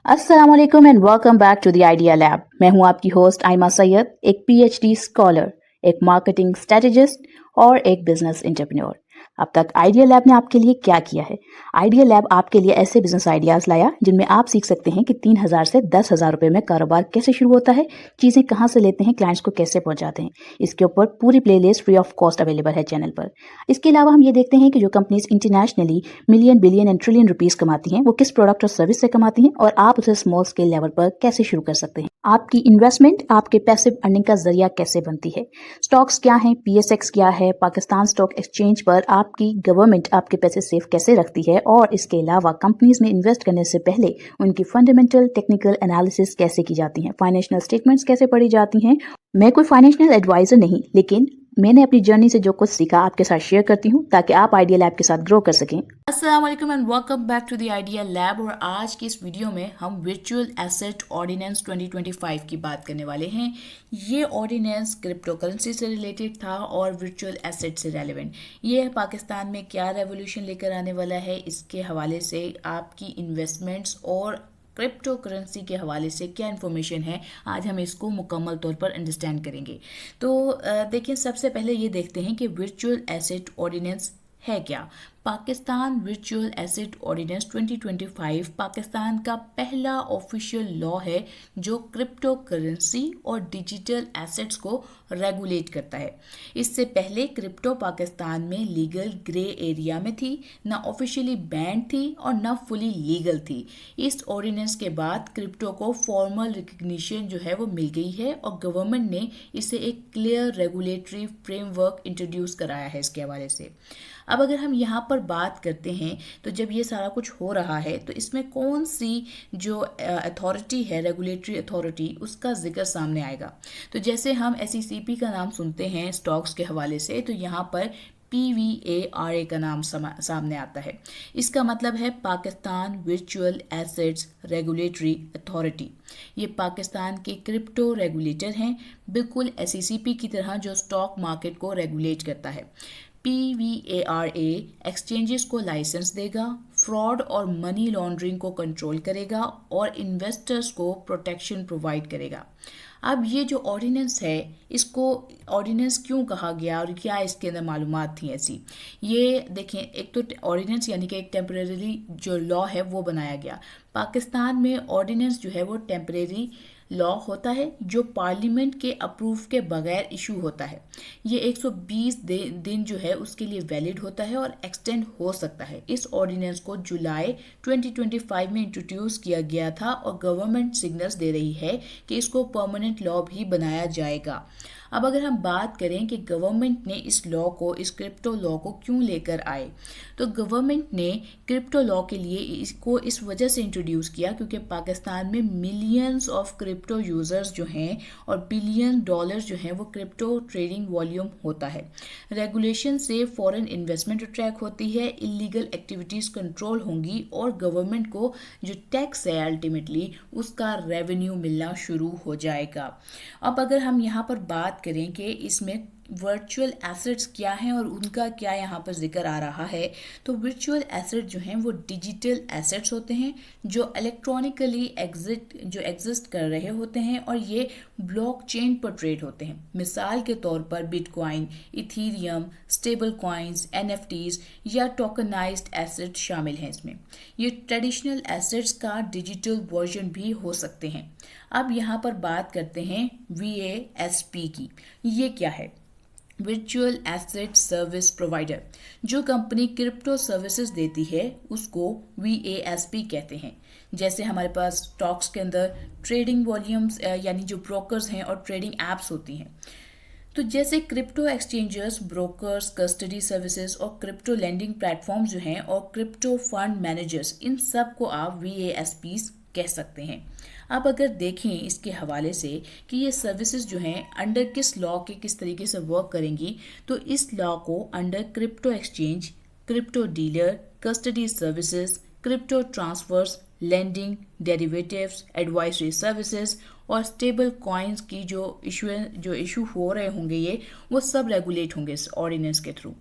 अस्सलाम वालेकुम and welcome back to the Idea Lab. मैं हूं आपकी होस्ट आयमा सैयद, एक पीएचडी स्कॉलर, एक मार्केटिंग स्ट्रेटेजिस्ट और एक बिजनेस एंटरप्रेन्योर। अब तक आइडिया लैब ने आपके लिए क्या किया है? आइडिया लैब आपके लिए ऐसे बिजनेस आइडियाज लाया जिनमें आप सीख सकते हैं कि 3,000 से 10,000 रुपए में कारोबार कैसे शुरू होता है, चीजें कहां से लेते हैं, क्लाइंट्स को कैसे पहुंचाते हैं। इसके ऊपर पूरी playlist free of cost available है चैनल पर। इसके अलावा हम ये देखते हैं कि जो companies internationally million, billion and trillion rupees कमाती हैं, वो किस प्रोडक्ट और सर्विस से कमाती हैं और आप उसे स्मॉल स्केल लेवल पर कैसे शुरू कर सकते हैं। आपकी इन्वेस्टमेंट आपके पैसिव अर्निंग का जरिया कैसे बनती है। स्टॉक्स क्या हैं, पीएसएक्स क्या है, पाकिस्तान स्टॉक एक्सचेंज पर आपकी गवर्नमेंट आपके पैसे सेफ कैसे रखती है, और इसके अलावा कंपनीज में इन्वेस्ट करने से पहले उनकी फंडामेंटल टेक्निकल एनालिसिस कैसे की जाती है, फाइनेंशियल स्टेटमेंट्स कैसे पढ़ी जाती हैं। मैं कोई फाइनेंशियल एडवाइजर नहीं, लेकिन मैंने अपनी जर्नी से जो कुछ सीखा आपके साथ शेयर करती हूँ ताकि आप आइडिया लैब के साथ ग्रो कर सकें। अस्सलाम वालेकुम and welcome back to the Idea Lab. और आज की इस वीडियो में हम वर्चुअल एसेट ऑर्डिनेंस 2025 की बात करने वाले हैं। ये ऑर्डिनेंस क्रिप्टो करेंसी से रिलेटेड था और वर्चुअल एसेट से रेलेवेंट। ये पाकिस्तान में क्या रेवोल्यूशन लेकर आने वाला है, इसके हवाले से आपकी इन्वेस्टमेंट्स और क्रिप्टो करेंसी के हवाले से क्या इन्फॉर्मेशन है, आज हम इसको मुकम्मल तौर पर अंडरस्टैंड करेंगे। तो देखिए, सबसे पहले ये देखते हैं कि वर्चुअल एसेट ऑर्डिनेंस है क्या। Pakistan virtual asset ordinance 2025 Pakistan का पहला ऑफिशियल लॉ है जो क्रिप्टो करेंसी और डिजिटल एसेट्स को रेगुलेट करता है। इससे पहले क्रिप्टो पाकिस्तान में लीगल ग्रे एरिया में थी, ना ऑफिशियली बैंड थी और ना फुली लीगल थी। इस ऑर्डिनेंस के बाद क्रिप्टो को फॉर्मल रिकग्निशन जो है वो मिल गई है और गवर्नमेंट ने इसे एक क्लियर रेगुलेटरी फ्रेमवर्क इंट्रोड्यूस कराया है इसके हवाले से। अब अगर हम यहाँ पर बात करते हैं तो जब ये सारा कुछ हो रहा है तो इसमें कौन सी जो अथॉरिटी है, रेगुलेटरी अथॉरिटी, उसका जिक्र सामने आएगा। तो जैसे हम एसईसीपी का नाम सुनते हैं स्टॉक्स के हवाले से, तो यहाँ पर PVARA का नाम सामने आता है। इसका मतलब है Pakistan virtual assets regulatory authority. ये पाकिस्तान के क्रिप्टो रेगुलेटर हैं, बिल्कुल एसईसीपी की तरह जो स्टॉक मार्केट को रेगुलेट करता है। PVARA एक्सचेंजेस को लाइसेंस देगा, फ्रॉड और मनी लॉन्ड्रिंग को कंट्रोल करेगा और इन्वेस्टर्स को प्रोटेक्शन प्रोवाइड करेगा। अब ये जो ऑर्डिनेंस है, इसको ऑर्डिनेंस क्यों कहा गया और क्या इसके अंदर मालूमात थी ऐसी। ये देखें, एक तो ऑर्डिनेंस यानी कि एक टेम्परेरी जो लॉ है वो बनाया गया। पाकिस्तान में ऑर्डिनेंस जो है वो टेम्परेरी लॉ होता है जो पार्लियामेंट के अप्रूव के बगैर इशू होता है। ये 120 दिन जो है उसके लिए वैलिड होता है और एक्सटेंड हो सकता है। इस ऑर्डिनेंस को जुलाई 2025 में इंट्रोड्यूस किया गया था और गवर्नमेंट सिग्नल्स दे रही है कि इसको परमानेंट लॉ भी बनाया जाएगा। अब अगर हम बात करें कि गवर्नमेंट ने इस लॉ को, इस क्रिप्टो लॉ को क्यों लेकर आए, तो गवर्नमेंट ने क्रिप्टो लॉ के लिए इसको इस वजह से इंट्रोड्यूस किया क्योंकि पाकिस्तान में मिलियंस ऑफ क्रिप्टो यूजर्स जो हैं और बिलियन डॉलर्स जो हैं वो क्रिप्टो ट्रेडिंग वॉल्यूम होता है। रेगुलेशन से फॉरेन इन्वेस्टमेंट अट्रैक्ट होती है, इलीगल एक्टिविटीज कंट्रोल होंगी और गवर्नमेंट को जो टैक्स है अल्टीमेटली उसका रेवेन्यू मिलना शुरू हो जाएगा। अब अगर हम यहाँ पर बात करें कि इसमें वर्चुअल एसेट्स क्या हैं और उनका क्या यहाँ पर जिक्र आ रहा है, तो वर्चुअल एसेट जो हैं वो डिजिटल एसेट्स होते हैं जो इलेक्ट्रॉनिकली एग्जिस्ट कर रहे होते हैं और ये ब्लॉकचेन पर ट्रेड होते हैं। मिसाल के तौर पर bitcoin, Ethereum, stable coins, NFTs या टोकनाइज्ड एसेट शामिल हैं इसमें। ये ट्रेडिशनल एसेट्स का डिजिटल वर्जन भी हो सकते हैं। अब यहाँ पर बात करते हैं VASP की। ये क्या है? Virtual asset service provider. जो कंपनी क्रिप्टो सर्विसेज देती है उसको VASP कहते हैं। जैसे हमारे पास स्टॉक्स के अंदर ट्रेडिंग वॉल्यूम्स यानी जो ब्रोकर्स हैं और ट्रेडिंग एप्स होती हैं, तो जैसे crypto exchangers, brokers, custody services और क्रिप्टो लेंडिंग प्लेटफॉर्म्स जो हैं और क्रिप्टो फंड मैनेजर्स, इन सब को आप VASPs कह सकते हैं। अब अगर देखें इसके हवाले से कि ये सर्विसेज जो हैं अंडर किस लॉ के किस तरीके से वर्क करेंगी, तो इस लॉ को under crypto exchange, crypto dealer, custody services, crypto transfers, lending, derivatives, advisory services और स्टेबल कॉइन्स की जो इशू हो रहे होंगे वो सब रेगुलेट होंगे इस ऑर्डिनेंस के थ्रू।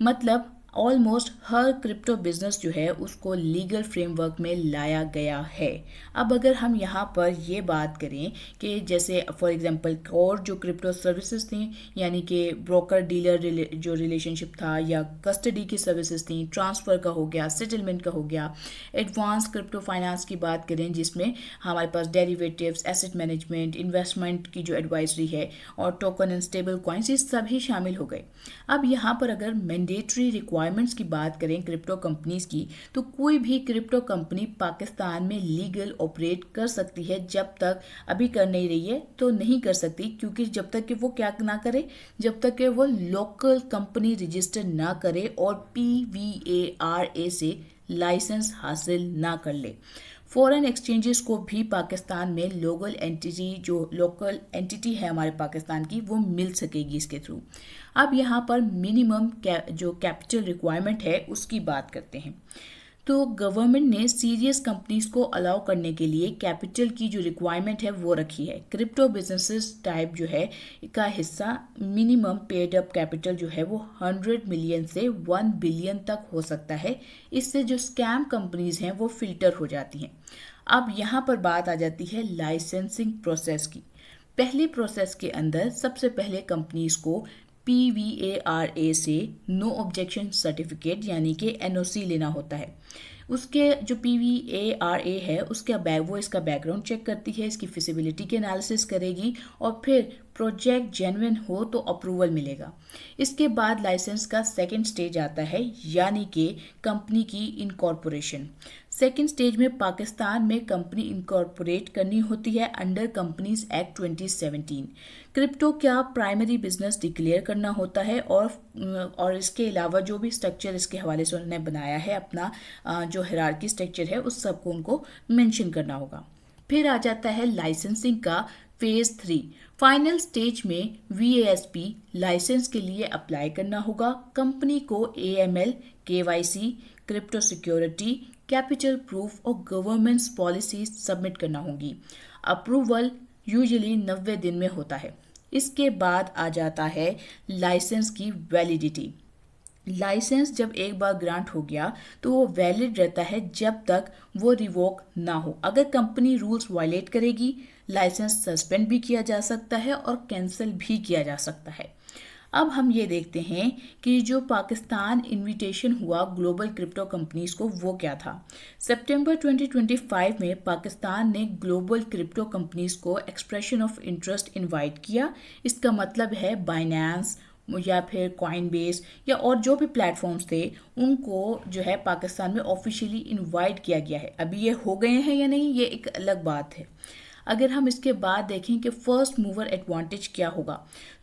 मतलब ऑलमोस्ट हर क्रिप्टो बिजनेस जो है उसको लीगल फ्रेमवर्क में लाया गया है। अब अगर हम यहाँ पर ये बात करें कि जैसे फॉर एग्जांपल और जो क्रिप्टो सर्विसेज थी, यानी कि ब्रोकर डीलर जो रिलेशनशिप था, या कस्टडी की सर्विसेज थी, ट्रांसफ़र का हो गया, सेटलमेंट का हो गया, एडवांस क्रिप्टो फाइनेंस की बात करें जिसमें हमारे पास डेरिवेटिव्स, एसेट मैनेजमेंट, इन्वेस्टमेंट की जो एडवाइजरी है, और टोकन एंड स्टेबल कॉइन्स, ये सभी शामिल हो गए। अब यहाँ पर अगर मैंडेटरी रिक्वायरमेंट्स की बात करें क्रिप्टो कंपनीज की, तो कोई भी क्रिप्टो कंपनी पाकिस्तान में लीगल ऑपरेट कर सकती है। जब तक अभी कर नहीं रही है तो नहीं कर सकती, क्योंकि जब तक कि वो क्या ना करे, जब तक कि वो लोकल कंपनी रजिस्टर ना करे और PVARA से लाइसेंस हासिल ना कर ले। फॉरेन एक्सचेंजेस को भी पाकिस्तान में लोकल एंटिटी है हमारे पाकिस्तान की, वो मिल सकेगी इसके थ्रू। अब यहाँ पर मिनिमम जो कैपिटल रिक्वायरमेंट है उसकी बात करते हैं। तो गवर्नमेंट ने सीरियस कंपनीज को अलाउ करने के लिए कैपिटल की जो रिक्वायरमेंट है वो रखी है। क्रिप्टो बिजनेसेस टाइप जो है का हिस्सा मिनिमम पेड अप कैपिटल जो है वो 100 मिलियन से 1 बिलियन तक हो सकता है। इससे जो स्कैम कंपनीज हैं वो फिल्टर हो जाती हैं। अब यहाँ पर बात आ जाती है लाइसेंसिंग प्रोसेस की। पहले प्रोसेस के अंदर सबसे पहले कंपनीज को PVARA से नो ऑब्जेक्शन सर्टिफिकेट यानी कि NOC लेना होता है। उसके जो PVARA है वो इसका बैकग्राउंड चेक करती है, इसकी फिजिबिलिटी के एनालिसिस करेगी, और फिर प्रोजेक्ट जेन्युइन हो तो अप्रूवल मिलेगा। इसके बाद लाइसेंस का सेकंड स्टेज आता है, यानी कि कंपनी की इनकॉर्पोरेशन। सेकंड स्टेज में पाकिस्तान में कंपनी इनकॉर्पोरेट करनी होती है अंडर कंपनीज एक्ट 2017। क्रिप्टो का प्राइमरी बिजनेस डिक्लेयर करना होता है, और इसके अलावा जो भी स्ट्रक्चर इसके हवाले से उन्होंने बनाया है, अपना जो हायरार्की स्ट्रक्चर है उस सबको उनको मेंशन करना होगा। फिर आ जाता है लाइसेंसिंग का फेज 3। फाइनल स्टेज में VASP लाइसेंस के लिए अप्लाई करना होगा। कंपनी को AML, KYC, crypto security, capital proof और गवर्नमेंट्स पॉलिसी सबमिट करना होगी। अप्रूवल यूजुअली 90 दिन में होता है। इसके बाद आ जाता है लाइसेंस की वैलिडिटी। लाइसेंस जब एक बार ग्रांट हो गया तो वो वैलिड रहता है जब तक वो रिवोक ना हो। अगर कंपनी रूल्स वायलेट करेगी, लाइसेंस सस्पेंड भी किया जा सकता है और कैंसिल भी किया जा सकता है। अब हम ये देखते हैं कि जो पाकिस्तान इनविटेशन हुआ ग्लोबल क्रिप्टो कंपनीज को वो क्या था। सितंबर 2025 में पाकिस्तान ने ग्लोबल क्रिप्टो कंपनीज को एक्सप्रेशन ऑफ इंटरेस्ट इनवाइट किया। इसका मतलब है बाइनेंस या फिर कॉइनबेस या और जो भी प्लेटफॉर्म्स थे उनको जो है पाकिस्तान में ऑफिशियली इनवाइट किया गया है। अभी ये हो गए हैं या नहीं, ये एक अलग बात है। अगर हम इसके बाद देखें कि फर्स्ट मूवर एडवांटेज क्या होगा,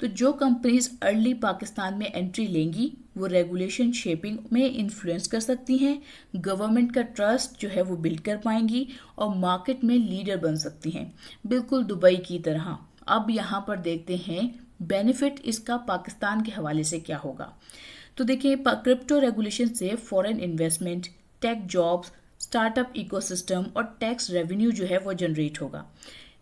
तो जो कंपनीज अर्ली पाकिस्तान में एंट्री लेंगी वो रेगुलेशन शेपिंग में इन्फ्लुएंस कर सकती हैं, गवर्नमेंट का ट्रस्ट जो है वो बिल्ड कर पाएंगी और मार्केट में लीडर बन सकती हैं, बिल्कुल दुबई की तरह। अब यहाँ पर देखते हैं बेनिफिट इसका पाकिस्तान के हवाले से क्या होगा। तो देखिए, क्रिप्टो रेगुलेशन से foreign investment, tech jobs, startup ecosystem और टैक्स रेवेन्यू जो है वो जनरेट होगा।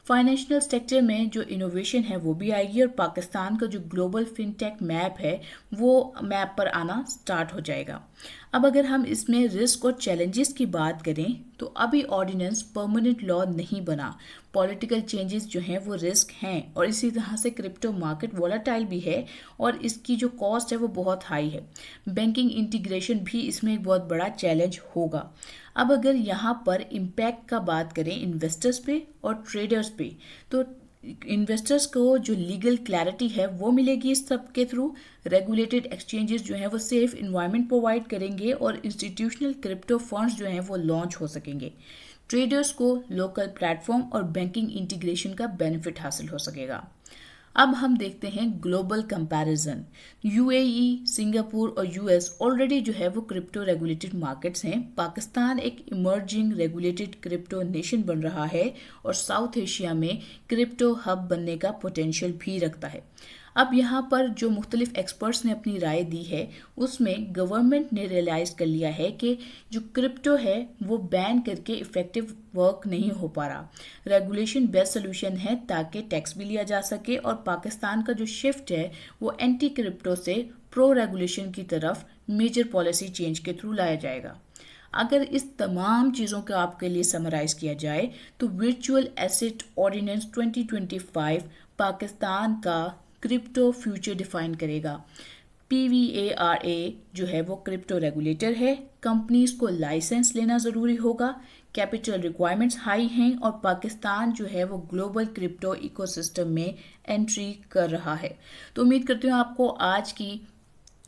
फाइनेंशियल सेक्टर में जो इनोवेशन है वो भी आएगी और पाकिस्तान का जो ग्लोबल फिनटेक मैप है वो मैप पर आना स्टार्ट हो जाएगा। अब अगर हम इसमें रिस्क और चैलेंजेस की बात करें तो अभी ऑर्डिनेंस परमानेंट लॉ नहीं बना, पॉलिटिकल चेंजेस जो हैं वो रिस्क हैं, और इसी तरह से क्रिप्टो मार्केट वोलाटाइल भी है और इसकी जो कॉस्ट है वो बहुत हाई है। बैंकिंग इंटीग्रेशन भी इसमें एक बहुत बड़ा चैलेंज होगा। अब अगर यहाँ पर इम्पैक्ट का बात करें इन्वेस्टर्स पे और ट्रेडर्स पे, तो इन्वेस्टर्स को जो लीगल क्लैरिटी है वो मिलेगी इस सब के थ्रू। रेगुलेटेड एक्सचेंजेस जो हैं वो सेफ इन्वायरमेंट प्रोवाइड करेंगे और इंस्टीट्यूशनल क्रिप्टो फंड्स जो हैं वो लॉन्च हो सकेंगे। ट्रेडर्स को लोकल प्लेटफॉर्म और बैंकिंग इंटीग्रेशन का बेनिफिट हासिल हो सकेगा। अब हम देखते हैं ग्लोबल कंपैरिजन। UAE, सिंगापुर और US ऑलरेडी जो है वो क्रिप्टो रेगुलेटेड मार्केट्स हैं। पाकिस्तान एक इमर्जिंग रेगुलेटेड क्रिप्टो नेशन बन रहा है और साउथ एशिया में क्रिप्टो हब बनने का पोटेंशियल भी रखता है। अब यहाँ पर जो मुख्तलिफ एक्सपर्ट्स ने अपनी राय दी है उसमें गवर्नमेंट ने रियलाइज़ कर लिया है कि जो क्रिप्टो है वो बैन करके इफ़ेक्टिव वर्क नहीं हो पा रहा। रेगुलेशन बेस्ट सोल्यूशन है ताकि टैक्स भी लिया जा सके और पाकिस्तान का जो शिफ्ट है वो एंटी क्रिप्टो से प्रो रेगुलेशन की तरफ मेजर पॉलिसी चेंज के थ्रू लाया जाएगा। अगर इस तमाम चीज़ों को आपके लिए समराइज किया जाए तो वर्चुअल एसेट ऑर्डिनेंस 2025 पाकिस्तान का क्रिप्टो फ्यूचर डिफाइन करेगा। PVARA जो है वो क्रिप्टो रेगुलेटर है। कंपनीज को लाइसेंस लेना ज़रूरी होगा, कैपिटल रिक्वायरमेंट्स हाई हैं और पाकिस्तान जो है वो ग्लोबल क्रिप्टो इकोसिस्टम में एंट्री कर रहा है। तो उम्मीद करती हूँ आपको आज की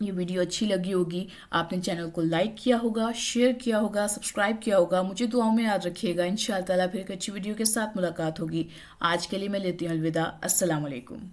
ये वीडियो अच्छी लगी होगी। आपने चैनल को लाइक किया होगा, शेयर किया होगा, सब्सक्राइब किया होगा। मुझे दुआओं में याद रखिएगा। इंशाअल्लाह ताला फिर एक अच्छी वीडियो के साथ मुलाकात होगी। आज के लिए मैं लेती हूँ अलविदा। अस्सलाम वालेकुम।